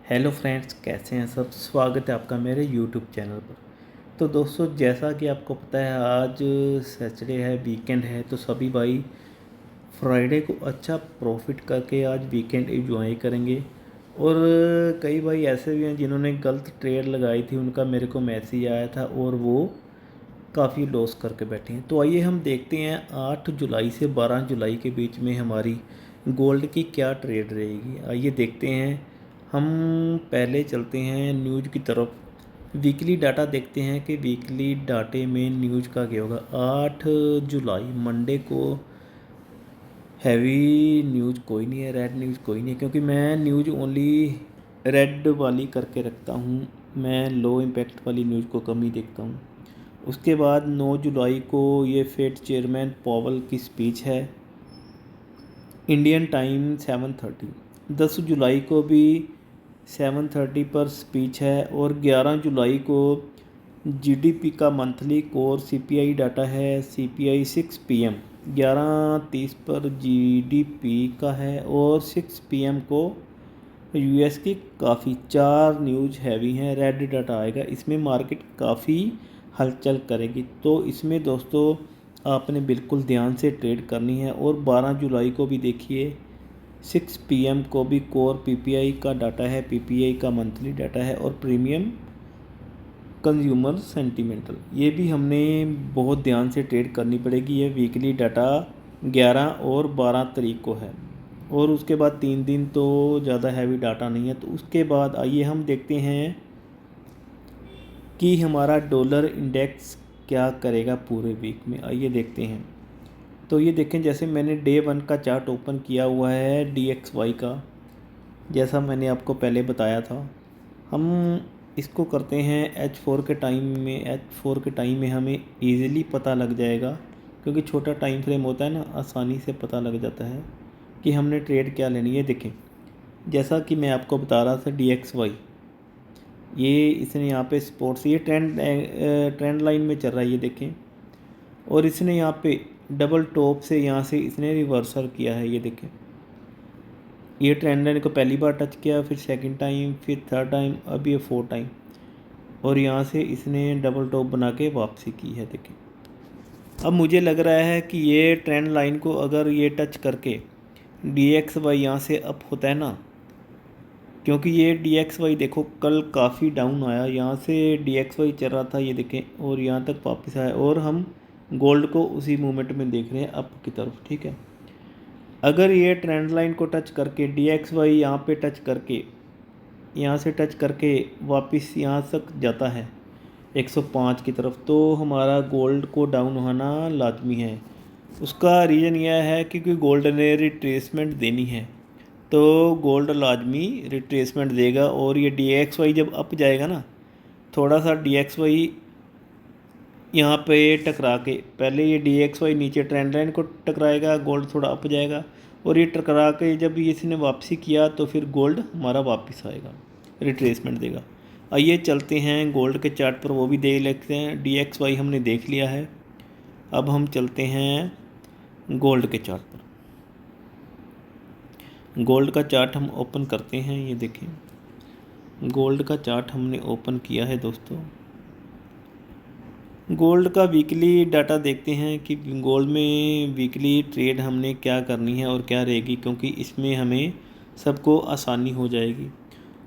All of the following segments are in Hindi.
हेलो फ्रेंड्स, कैसे हैं सब। स्वागत है आपका मेरे यूट्यूब चैनल पर। तो दोस्तों, जैसा कि आपको पता है आज सैटरडे है, वीकेंड है, तो सभी भाई फ्राइडे को अच्छा प्रॉफिट करके आज वीकेंड एंजॉय करेंगे। और कई भाई ऐसे भी हैं जिन्होंने गलत ट्रेड लगाई थी, उनका मेरे को मैसेज आया था और वो काफ़ी लॉस करके बैठे हैं। तो आइए हम देखते हैं 8 जुलाई से 12 जुलाई के बीच में हमारी गोल्ड की क्या ट्रेड रहेगी। आइए देखते हैं। हम पहले चलते हैं न्यूज़ की तरफ। वीकली डाटा देखते हैं कि वीकली डाटे में न्यूज़ का क्या होगा। 8 जुलाई मंडे को हैवी न्यूज़ कोई नहीं है, रेड न्यूज़ कोई नहीं है, क्योंकि मैं न्यूज़ ओनली रेड वाली करके रखता हूँ। मैं लो इम्पैक्ट वाली न्यूज़ को कम ही देखता हूँ। उसके बाद 9 जुलाई को ये फेड चेयरमैन पॉवल की स्पीच है, इंडियन टाइम 7:30। 10 जुलाई को भी 7:30 पर स्पीच है। और 11 जुलाई को जीडीपी का मंथली कोर सीपीआई डाटा है, सीपीआई 6 पीएम 11:30 पर जीडीपी का है। और 6 पीएम को यूएस की काफ़ी 4 न्यूज़ हैवी हैं। रेड डाटा आएगा, इसमें मार्केट काफ़ी हलचल करेगी। तो इसमें दोस्तों आपने बिल्कुल ध्यान से ट्रेड करनी है। और 12 जुलाई को भी देखिए 6 पीएम को भी कोर पीपीआई का डाटा है, पीपीआई का मंथली डाटा है और प्रीमियम कंज्यूमर सेंटीमेंटल, ये भी हमने बहुत ध्यान से ट्रेड करनी पड़ेगी। ये वीकली डाटा 11 और 12 तारीख को है। और उसके बाद 3 दिन तो ज़्यादा हैवी डाटा नहीं है। तो उसके बाद आइए हम देखते हैं कि हमारा डॉलर इंडेक्स क्या करेगा पूरे वीक में। आइए देखते हैं। तो ये देखें, जैसे मैंने डे 1 का चार्ट ओपन किया हुआ है DXY का, जैसा मैंने आपको पहले बताया था। हम इसको करते हैं H4 के टाइम में। H4 के टाइम में हमें ईज़िली पता लग जाएगा, क्योंकि छोटा टाइम फ्रेम होता है ना, आसानी से पता लग जाता है कि हमने ट्रेड क्या लेनी है। देखें, जैसा कि मैं आपको बता रहा था DXY, ये इसने यहाँ पे स्पोर्ट्स, ये ट्रेंड लाइन में चल रहा है, ये देखें। और इसने यहाँ पे डबल टॉप से यहाँ से इसने रिवर्सल किया है, ये देखें। ये ट्रेंड लाइन को पहली बार टच किया, फिर सेकंड टाइम, फिर थर्ड टाइम, अब ये 4 टाइम। और यहाँ से इसने डबल टॉप बना के वापसी की है, देखें। अब मुझे लग रहा है कि ये ट्रेंड लाइन को अगर ये टच करके DXY यहाँ से अप होता है ना, क्योंकि ये DXY देखो कल काफ़ी डाउन आया, यहाँ से DXY चल रहा था, ये देखें, और यहाँ तक वापस आया। और हम गोल्ड को उसी मूवमेंट में देख रहे हैं अप की तरफ, ठीक है। अगर ये ट्रेंड लाइन को टच करके DXY यहाँ पे टच करके, यहाँ से टच करके वापस यहाँ तक जाता है 105 की तरफ, तो हमारा गोल्ड को डाउन होना लाजमी है। उसका रीज़न यह है क्योंकि गोल्ड ने रिट्रेसमेंट देनी है, तो गोल्ड लाजमी रिट्रेसमेंट देगा। और ये DXY जब अप जाएगा ना, थोड़ा सा DXY यहाँ पे टकरा के, पहले ये DXY नीचे ट्रेंड लाइन को टकराएगा, गोल्ड थोड़ा अप जाएगा। और ये टकरा के जब इसने वापसी किया तो फिर गोल्ड हमारा वापस आएगा, रिट्रेसमेंट देगा। आइए चलते हैं गोल्ड के चार्ट पर, वो भी देख लेते हैं। DXY हमने देख लिया है, अब हम चलते हैं गोल्ड के चार्ट पर। गोल्ड का चार्ट हम ओपन करते हैं, ये देखें। गोल्ड का चार्ट हमने ओपन किया है दोस्तों। गोल्ड का वीकली डाटा देखते हैं कि गोल्ड में वीकली ट्रेड हमने क्या करनी है और क्या रहेगी, क्योंकि इसमें हमें सबको आसानी हो जाएगी।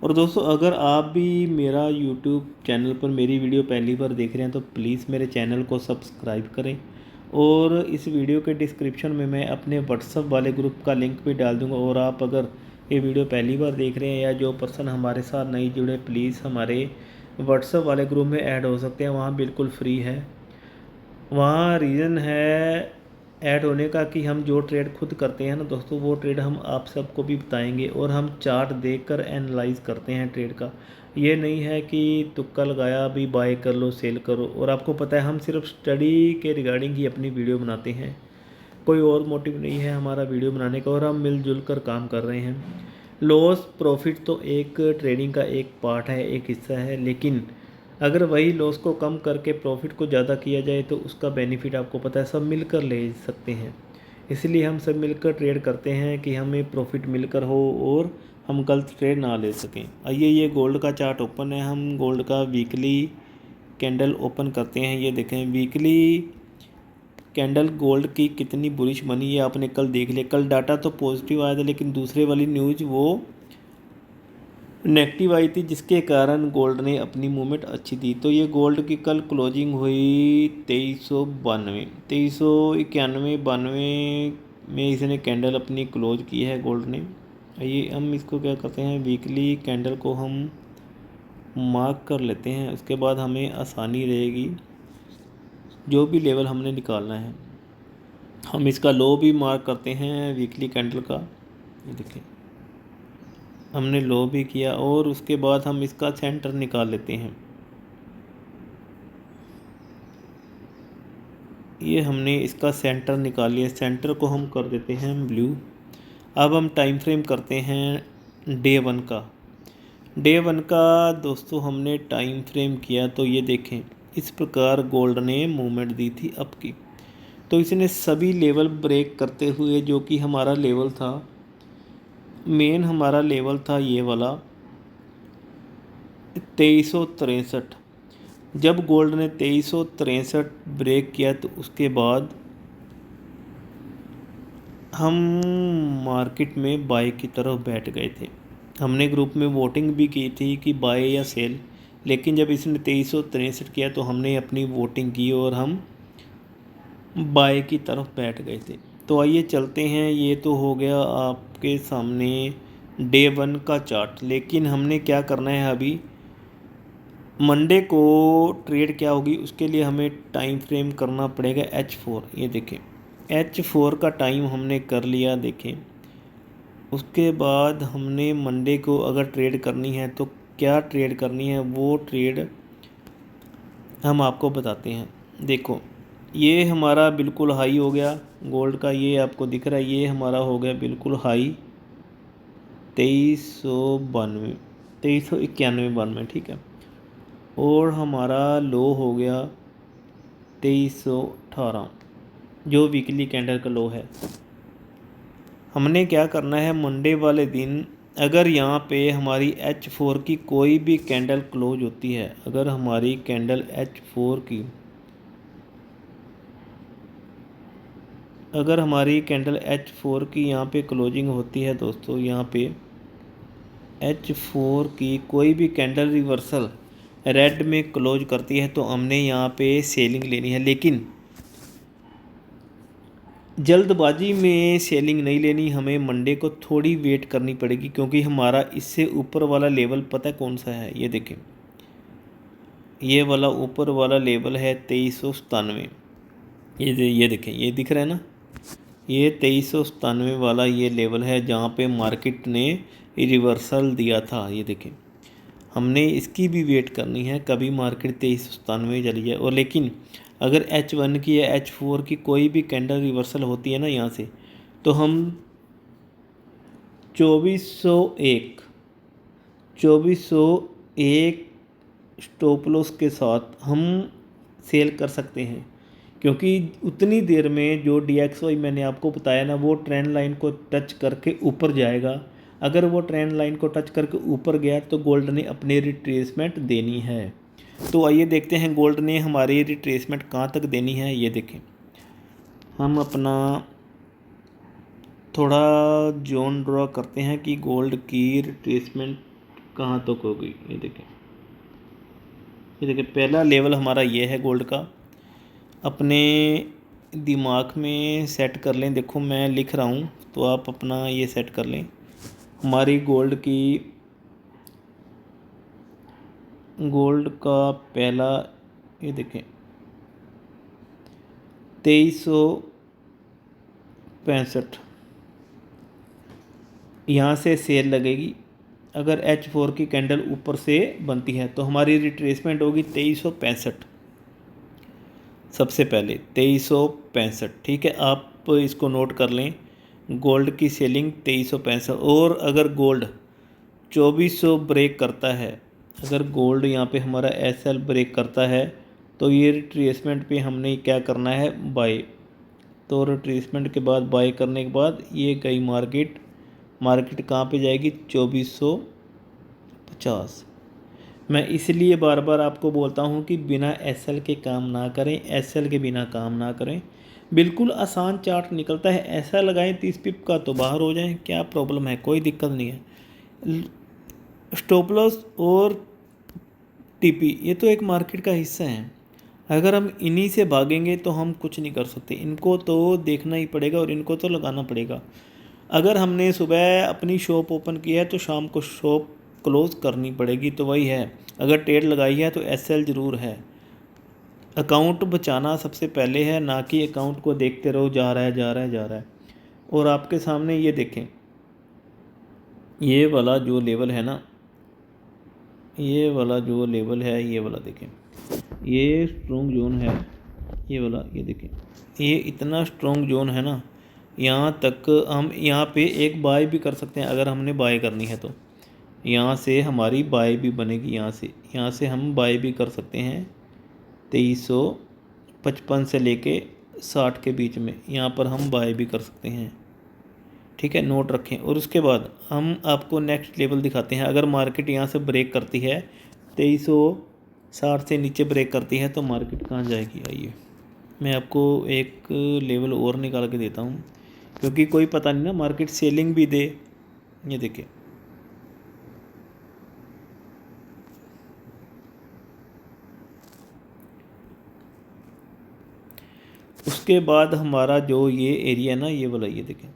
और दोस्तों, अगर आप भी मेरा यूट्यूब चैनल पर मेरी वीडियो पहली बार देख रहे हैं तो प्लीज़ मेरे चैनल को सब्सक्राइब करें। और इस वीडियो के डिस्क्रिप्शन में मैं अपने व्हाट्सएप वाले ग्रुप का लिंक भी डाल दूँगा। और आप अगर ये वीडियो पहली बार देख रहे हैं या जो पर्सन हमारे साथ नहीं जुड़े, प्लीज़ हमारे व्हाट्सएप वाले ग्रुप में ऐड हो सकते हैं, वहाँ बिल्कुल फ्री है। वहाँ रीज़न है ऐड होने का कि हम जो ट्रेड खुद करते हैं ना दोस्तों, वो ट्रेड हम आप सबको भी बताएंगे। और हम चार्ट देखकर एनालाइज करते हैं ट्रेड का। ये नहीं है कि तुक्का लगाया अभी बाय कर लो सेल करो। और आपको पता है हम सिर्फ स्टडी के रिगार्डिंग ही अपनी वीडियो बनाते हैं, कोई और मोटिव नहीं है हमारा वीडियो बनाने का। और हम मिलजुल कर काम कर रहे हैं। लॉस प्रॉफिट तो एक ट्रेडिंग का एक पार्ट है, एक हिस्सा है, लेकिन अगर वही लॉस को कम करके प्रॉफिट को ज़्यादा किया जाए तो उसका बेनिफिट आपको पता है सब मिलकर ले सकते हैं। इसलिए हम सब मिलकर ट्रेड करते हैं कि हमें प्रॉफिट मिलकर हो और हम गलत ट्रेड ना ले सकें। आइए ये गोल्ड का चार्ट ओपन है, हम गोल्ड का वीकली कैंडल ओपन करते हैं। ये देखें वीकली कैंडल गोल्ड की कितनी बुलिश बनी है आपने कल देख लिया। कल डाटा तो पॉजिटिव आया था लेकिन दूसरे वाली न्यूज़ वो नेगेटिव आई थी, जिसके कारण गोल्ड ने अपनी मूवमेंट अच्छी दी। तो ये गोल्ड की कल क्लोजिंग हुई 2392 में इसने कैंडल अपनी क्लोज की है गोल्ड ने। ये हम इसको क्या करते हैं, वीकली कैंडल को हम मार्क कर लेते हैं, उसके बाद हमें आसानी रहेगी जो भी लेवल हमने निकालना है। हम इसका लो भी मार्क करते हैं वीकली कैंडल का। ये देखिए हमने लो भी किया और उसके बाद हम इसका सेंटर निकाल लेते हैं। ये हमने इसका सेंटर निकाल लिया, सेंटर को हम कर देते हैं ब्लू। अब हम टाइम फ्रेम करते हैं डे 1 का। डे 1 का दोस्तों हमने टाइम फ्रेम किया तो ये देखें इस प्रकार गोल्ड ने मूवमेंट दी थी अप की। तो इसने सभी लेवल ब्रेक करते हुए, जो कि हमारा लेवल था मेन, हमारा लेवल था ये वाला 2363। जब गोल्ड ने 2363 ब्रेक किया तो उसके बाद हम मार्केट में बाय की तरफ बैठ गए थे। हमने ग्रुप में वोटिंग भी की थी कि बाय या सेल, लेकिन जब इसने 2363 किया तो हमने अपनी वोटिंग की और हम बाय की तरफ बैठ गए थे। तो आइए चलते हैं, ये तो हो गया आपके सामने डे 1 का चार्ट। लेकिन हमने क्या करना है, अभी मंडे को ट्रेड क्या होगी उसके लिए हमें टाइम फ्रेम करना पड़ेगा H4। ये देखें H4 का टाइम हमने कर लिया। देखें उसके बाद हमने मंडे को अगर ट्रेड करनी है तो क्या ट्रेड करनी है वो ट्रेड हम आपको बताते हैं। देखो ये हमारा बिल्कुल हाई हो गया गोल्ड का, ये आपको दिख रहा है, ये हमारा हो गया बिल्कुल हाई 2391, ठीक है। और हमारा लो हो गया 2318, जो वीकली कैंडल का लो है। हमने क्या करना है, मंडे वाले दिन अगर यहाँ पे हमारी H4 की कोई भी कैंडल क्लोज होती है, अगर हमारी कैंडल H4 की यहाँ पे क्लोजिंग होती है दोस्तों, यहाँ पे H4 की कोई भी कैंडल रिवर्सल रेड में क्लोज करती है तो हमने यहाँ पे सेलिंग लेनी है। लेकिन जल्दबाजी में सेलिंग नहीं लेनी, हमें मंडे को थोड़ी वेट करनी पड़ेगी, क्योंकि हमारा इससे ऊपर वाला लेवल पता है कौन सा है। ये देखें ये वाला ऊपर वाला लेवल है 2397। ये देखें ये दिख रहा है ना, ये 2397 वाला ये लेवल है जहाँ पे मार्केट ने रिवर्सल दिया था। ये देखें हमने इसकी भी वेट करनी है, कभी मार्केट 2397 चली जाए। और लेकिन अगर H1 की या H4 की कोई भी कैंडल रिवर्सल होती है ना यहाँ से, तो हम 2401 स्टॉप लॉस के साथ हम सेल कर सकते हैं, क्योंकि उतनी देर में जो DXY मैंने आपको बताया ना, वो ट्रेंड लाइन को टच करके ऊपर जाएगा। अगर वो ट्रेंड लाइन को टच करके ऊपर गया तो गोल्ड ने अपनी रिट्रेसमेंट देनी है। तो आइए देखते हैं गोल्ड ने हमारी रिट्रेसमेंट कहाँ तक देनी है। ये देखें हम अपना थोड़ा जोन ड्रॉ करते हैं कि गोल्ड की रिट्रेसमेंट कहाँ तक होगी। ये देखिए पहला लेवल हमारा ये है गोल्ड का, अपने दिमाग में सेट कर लें। देखो मैं लिख रहा हूँ तो आप अपना ये सेट कर लें। हमारी गोल्ड का पहला ये देखें 2365 यहाँ से सेल लगेगी। अगर H4 की कैंडल ऊपर से बनती है तो हमारी रिट्रेसमेंट होगी 2365। सबसे पहले 2365, ठीक है, आप इसको नोट कर लें। गोल्ड की सेलिंग 2365। और अगर गोल्ड 2400 ब्रेक करता है, अगर गोल्ड यहाँ पे हमारा SL ब्रेक करता है तो ये रिट्रेसमेंट पे हमने क्या करना है, बाय। तो रिट्रेसमेंट के बाद बाय करने के बाद ये गई मार्केट मार्केट कहाँ पे जाएगी 2450। मैं इसलिए बार बार आपको बोलता हूँ कि बिना एसएल के काम ना करें, एसएल के बिना काम ना करें। बिल्कुल आसान चार्ट निकलता है, ऐसा लगाएं 30 पिप का तो बाहर हो जाएं, क्या प्रॉब्लम है, कोई दिक्कत नहीं है। स्टॉप लॉस और टीपी ये तो एक मार्केट का हिस्सा है, अगर हम इन्हीं से भागेंगे तो हम कुछ नहीं कर सकते। इनको तो देखना ही पड़ेगा और इनको तो लगाना पड़ेगा। अगर हमने सुबह अपनी शॉप ओपन की है तो शाम को शॉप क्लोज करनी पड़ेगी, तो वही है। अगर ट्रेड लगाई है तो एसएल ज़रूर है। अकाउंट बचाना सबसे पहले है, ना कि अकाउंट को देखते रहो जा रहा है जा रहा है जा रहा है। और आपके सामने ये देखें, ये वाला जो लेवल है ना, ये वाला जो लेवल है, ये वाला देखें, ये स्ट्रॉन्ग जोन है, ये वाला, ये देखें, ये इतना स्ट्रॉन्ग जोन है ना, यहाँ तक हम यहाँ पे एक बाय भी कर सकते हैं। अगर हमने बाय करनी है तो यहाँ से हमारी बाय भी बनेगी, यहाँ से हम बाय भी कर सकते हैं 2355 से लेके 60 के बीच में, यहाँ पर हम बाय भी कर सकते हैं। ठीक है, नोट रखें। और उसके बाद हम आपको नेक्स्ट लेवल दिखाते हैं। अगर मार्केट यहाँ से ब्रेक करती है 2360 से नीचे ब्रेक करती है तो मार्केट कहाँ जाएगी, आइए मैं आपको एक लेवल और निकाल के देता हूँ, क्योंकि कोई पता नहीं ना, मार्केट सेलिंग भी दे। ये देखिए, उसके बाद हमारा जो ये एरिया है ना, ये वाला, ये देखें,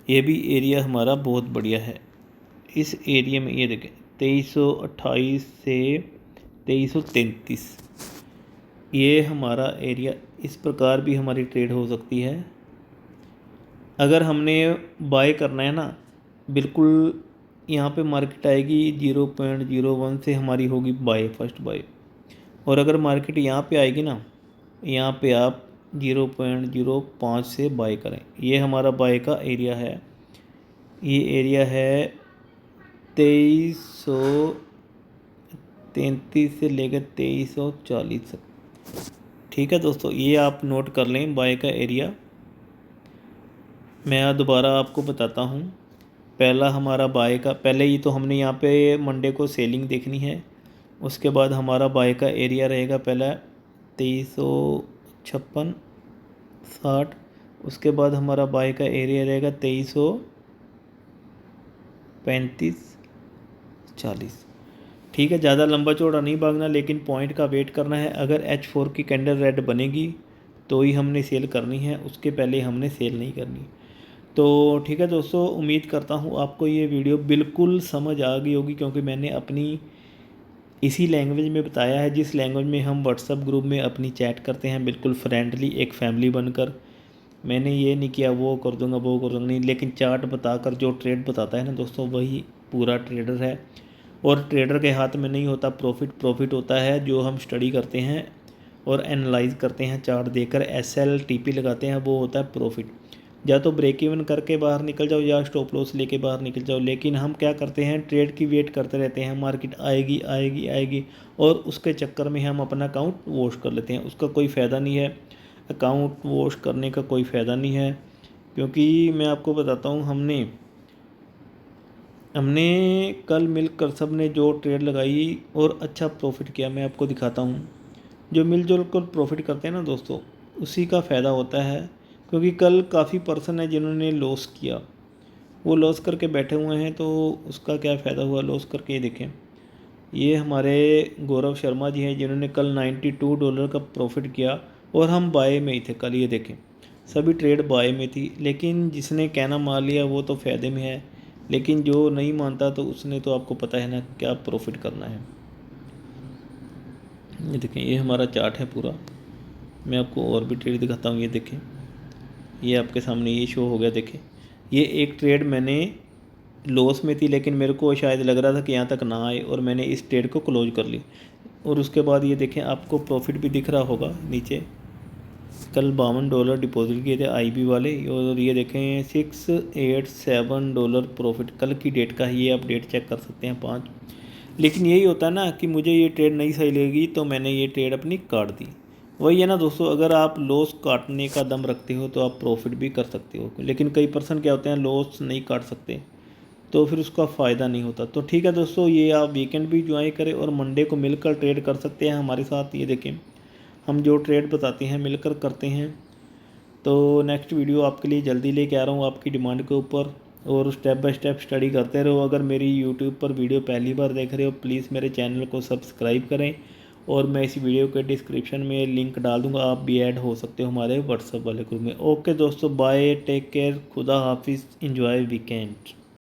ये भी एरिया हमारा बहुत बढ़िया है। इस एरिया में ये देखें 2328 से 2333, ये हमारा एरिया, इस प्रकार भी हमारी ट्रेड हो सकती है। अगर हमने बाय करना है ना, बिल्कुल यहाँ पे मार्केट आएगी 0.01 से हमारी होगी बाय, फर्स्ट बाय। और अगर मार्केट यहाँ पे आएगी ना, यहाँ पे आप 0.05 से बाय करें। ये हमारा बाय का एरिया है, ये एरिया है 2333 से लेकर 2340 तक। ठीक है दोस्तों, ये आप नोट कर लें बाय का एरिया। मैं दोबारा आपको बताता हूँ। पहला हमारा बाय का, पहले ही तो हमने यहाँ पे मंडे को सेलिंग देखनी है। उसके बाद हमारा बाय का एरिया रहेगा पहला 2356 60। उसके बाद हमारा बाय का एरिया रहेगा 2335 40। ठीक है, ज़्यादा लंबा चौड़ा नहीं भागना, लेकिन पॉइंट का वेट करना है। अगर H4 की कैंडल रेड बनेगी तो ही हमने सेल करनी है, उसके पहले हमने सेल नहीं करनी। तो ठीक है दोस्तों, उम्मीद करता हूँ आपको ये वीडियो बिल्कुल समझ आ गई होगी, क्योंकि मैंने अपनी इसी लैंग्वेज में बताया है, जिस लैंग्वेज में हम व्हाट्सएप ग्रुप में अपनी चैट करते हैं, बिल्कुल फ्रेंडली, एक फैमिली बनकर। मैंने ये नहीं किया वो कर दूंगा वो कर दूंगा, नहीं, लेकिन चार्ट बताकर जो ट्रेड बताता है ना दोस्तों, वही पूरा ट्रेडर है। और ट्रेडर के हाथ में नहीं होता प्रॉफिट, प्रॉफिट होता है जो हम स्टडी करते हैं और एनालाइज करते हैं, चार्ट देखकर एसएल टीपी लगाते हैं, वो होता है प्रॉफिट। या तो ब्रेक इवन करके बाहर निकल जाओ या स्टॉप लॉस लेके बाहर निकल जाओ। लेकिन हम क्या करते हैं, ट्रेड की वेट करते रहते हैं, मार्केट आएगी आएगी आएगी, और उसके चक्कर में हम अपना अकाउंट वॉश कर लेते हैं। उसका कोई फ़ायदा नहीं है, अकाउंट वॉश करने का कोई फ़ायदा नहीं है। क्योंकि मैं आपको बताता हूँ, हमने कल मिलकर सब ने जो ट्रेड लगाई और अच्छा प्रॉफिट किया, मैं आपको दिखाता हूँ। जो मिलजुल कर प्रॉफिट करते हैं ना दोस्तों, उसी का फ़ायदा होता है। क्योंकि कल काफ़ी पर्सन है जिन्होंने लॉस किया, वो लॉस करके बैठे हुए हैं, तो उसका क्या फ़ायदा हुआ लॉस करके। ये देखें, ये हमारे गौरव शर्मा जी हैं जिन्होंने कल $92 का प्रॉफिट किया, और हम बाय में ही थे कल। ये देखें, सभी ट्रेड बाय में थी, लेकिन जिसने कहना मान लिया वो तो फ़ायदे में है, लेकिन जो नहीं मानता तो उसने तो आपको पता है ना क्या प्रॉफिट करना है। ये देखें, ये हमारा चार्ट है पूरा। मैं आपको और भी ट्रेड दिखाता हूँ। ये देखें, ये आपके सामने ये शो हो गया। देखें, ये एक ट्रेड मैंने लॉस में थी, लेकिन मेरे को शायद लग रहा था कि यहाँ तक ना आए, और मैंने इस ट्रेड को क्लोज कर ली। और उसके बाद ये देखें, आपको प्रॉफिट भी दिख रहा होगा नीचे। कल $52 डिपॉजिट किए थे आईबी वाले, और ये देखें $687 प्रॉफिट कल की डेट का। ये आप डेट चेक कर सकते हैं 5। लेकिन यही होता है ना कि मुझे ये ट्रेड नहीं सही लगेगी तो मैंने ये ट्रेड अपनी काट दी। वही है ना दोस्तों, अगर आप लॉस काटने का दम रखते हो तो आप प्रॉफिट भी कर सकते हो। लेकिन कई पर्सन क्या होते हैं, लॉस नहीं काट सकते, तो फिर उसका फ़ायदा नहीं होता। तो ठीक है दोस्तों, ये आप वीकेंड भी ज्वाइन करें और मंडे को मिलकर ट्रेड कर सकते हैं हमारे साथ। ये देखें, हम जो ट्रेड बताते हैं मिलकर करते हैं। तो नेक्स्ट वीडियो आपके लिए जल्दी लेके आ रहा हूँ आपकी डिमांड के ऊपर, और स्टेप बाय स्टेप स्टडी करते रहो। अगर मेरी यूट्यूब पर वीडियो पहली बार देख रहे हो, प्लीज़ मेरे चैनल को सब्सक्राइब करें, और मैं इस वीडियो के डिस्क्रिप्शन में लिंक डाल दूँगा, आप भी ऐड हो सकते हो हमारे व्हाट्सएप वाले ग्रुप में। ओके दोस्तों, बाय, टेक केयर, खुदा हाफिज़, एंजॉय वीकेंड।